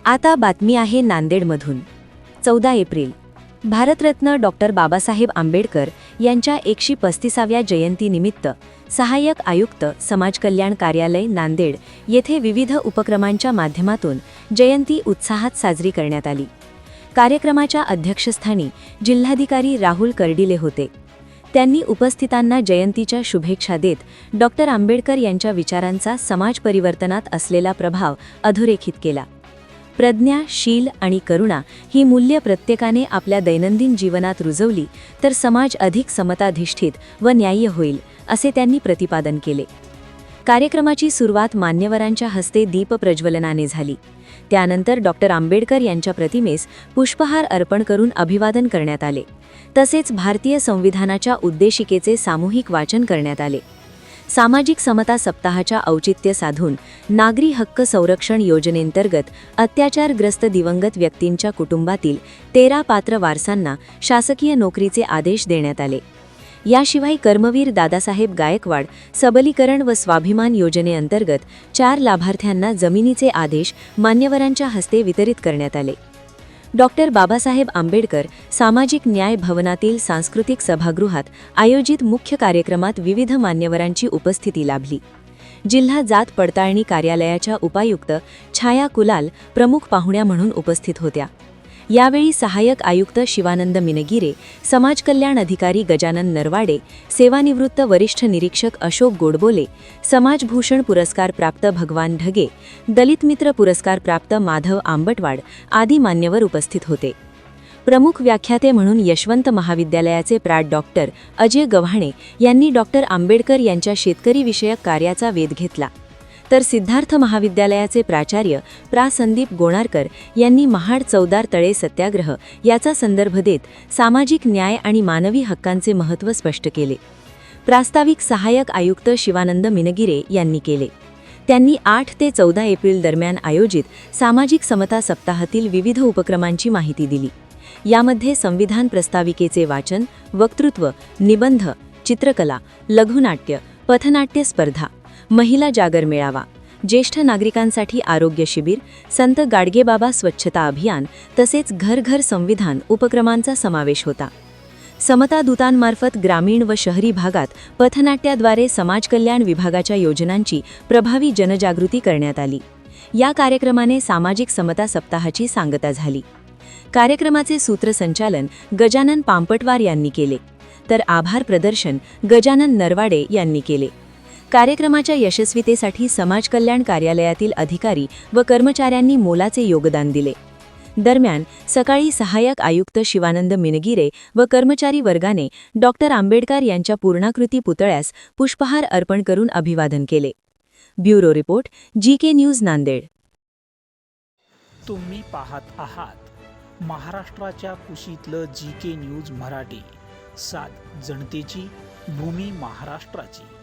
आता बातमी आहे नांदेडमधून. 14 एप्रिल भारतरत्न डॉक्टर बाबासाहेब आंबेडकर यांच्या 135व्या जयंतीनिमित्त सहाय्यक आयुक्त समाज कल्याण कार्यालय नांदेड येथे विविध उपक्रमांच्या माध्यमातून जयंती उत्साहात साजरी करण्यात आली. कार्यक्रमाच्या अध्यक्षस्थानी जिल्हाधिकारी राहुल कर्डिले होते. त्यांनी उपस्थितांना जयंतीच्या शुभेच्छा देत डॉक्टर आंबेडकर यांच्या विचारांचा समाज परिवर्तनात असलेला प्रभाव अधोरेखित केला. प्रज्ञा, शील आणि करुणा ही मूल्ये प्रत्येकाने आपल्या दैनंदिन जीवनात रुजवली तर समाज अधिक समताधिष्ठित व न्याय्य होईल, असे त्यांनी प्रतिपादन केले. कार्यक्रमाची सुरुवात मान्यवरांच्या हस्ते दीपप्रज्वलनाने झाली. त्यानंतर डॉक्टर आंबेडकर यांच्या प्रतिमेस पुष्पहार अर्पण करून अभिवादन करण्यात आले. तसेच भारतीय संविधानाच्या उद्देशिकेचे सामूहिक वाचन करण्यात आले. सामाजिक समता सप्ताहाच्या औचित्य साधून नागरी हक्क संरक्षण योजनेंतर्गत अत्याचारग्रस्त दिवंगत व्यक्तींच्या कुटुंबातील 13 पात्र वारसांना शासकीय नोकरीचे आदेश देण्यात आले. याशिवाय कर्मवीर दादासाहेब गायकवाड सबलीकरण व स्वाभिमान योजनेअंतर्गत 4 लाभार्थ्यांना जमिनीचे आदेश मान्यवरांच्या हस्ते वितरित करण्यात आले. डॉक्टर बाबासाहेब आंबेडकर सामाजिक न्याय भवनातील सांस्कृतिक सभागृहात आयोजित मुख्य कार्यक्रमात विविध मान्यवरांची उपस्थिती लाभली. जिल्हा जात पडताळणी कार्यालयाच्या उपायुक्त छाया कुलाल प्रमुख पाहुण्या म्हणून उपस्थित होत्या. यावेळी सहाय्यक आयुक्त शिवानंद मिनगिरे, समाज कल्याण अधिकारी गजानन नरवाडे, सेवानिवृत्त वरिष्ठ निरीक्षक अशोक गोडबोले, समाजभूषण पुरस्कार प्राप्त भगवान ढगे, दलित मित्र पुरस्कार प्राप्त माधव आंबटवाड आदी मान्यवर उपस्थित होते. प्रमुख व्याख्याते म्हणून यशवंत महाविद्यालयाचे डॉक्टर अजय गव्हाणे यांनी डॉक्टर आंबेडकर यांच्या शेतकरी विषयक कार्याचा वेध घेतला. तर सिद्धार्थ महाविद्यालयाचे प्राचार्य संदीप गोणारकर यांनी महाड चौदार तळे सत्याग्रह याचा संदर्भ देत सामाजिक न्याय आणि मानवी हक्कांचे महत्त्व स्पष्ट केले. प्रास्ताविक सहाय्यक आयुक्त शिवानंद मिनगिरे यांनी केले. त्यांनी 8 ते 14 एप्रिल दरम्यान आयोजित सामाजिक समता सप्ताहातील विविध उपक्रमांची माहिती दिली. यामध्ये संविधान प्रस्ताविकेचे वाचन, वक्तृत्व, निबंध, चित्रकला, लघुनाट्य, पथनाट्य स्पर्धा, महिला जागर मेळावा, ज्येष्ठ नागरिकांसाठी आरोग्य शिबिर, संत गाडगेबाबा स्वच्छता अभियान तसेच घर घर संविधान उपक्रमांचा समावेश होता. समता दूतांमार्फत ग्रामीण व शहरी भागात पथनाट्याद्वारे समाज कल्याण विभागाच्या योजनांची प्रभावी जनजागृती करण्यात आली. या कार्यक्रमाने सामाजिक समता सप्ताहाची सांगता झाली. कार्यक्रमाचे सूत्रसंचालन गजानन पांपटवार यांनी केले, तर आभार प्रदर्शन गजानन नरवाडे यांनी केले. कार्यक्रमाच्या यशस्वीतेसाठी समाज कल्याण कार्यालयातील अधिकारी व कर्मचाऱ्यांनी मोलाचे योगदान दिले. दरम्यान सकाळी सहाय्यक आयुक्त शिवानंद मिनगिरे व कर्मचारी वर्गाने डॉक्टर आंबेडकर यांच्या पूर्णाकृती पुतळ्यास पुष्पहार अर्पण करून अभिवादन केले. Bureau report, GK news Nanded. तुम्ही पाहत आहात महाराष्ट्राच्या कुशीतलं जीके न्यूज मराठी. सात जनतेची, भूमी महाराष्ट्राची.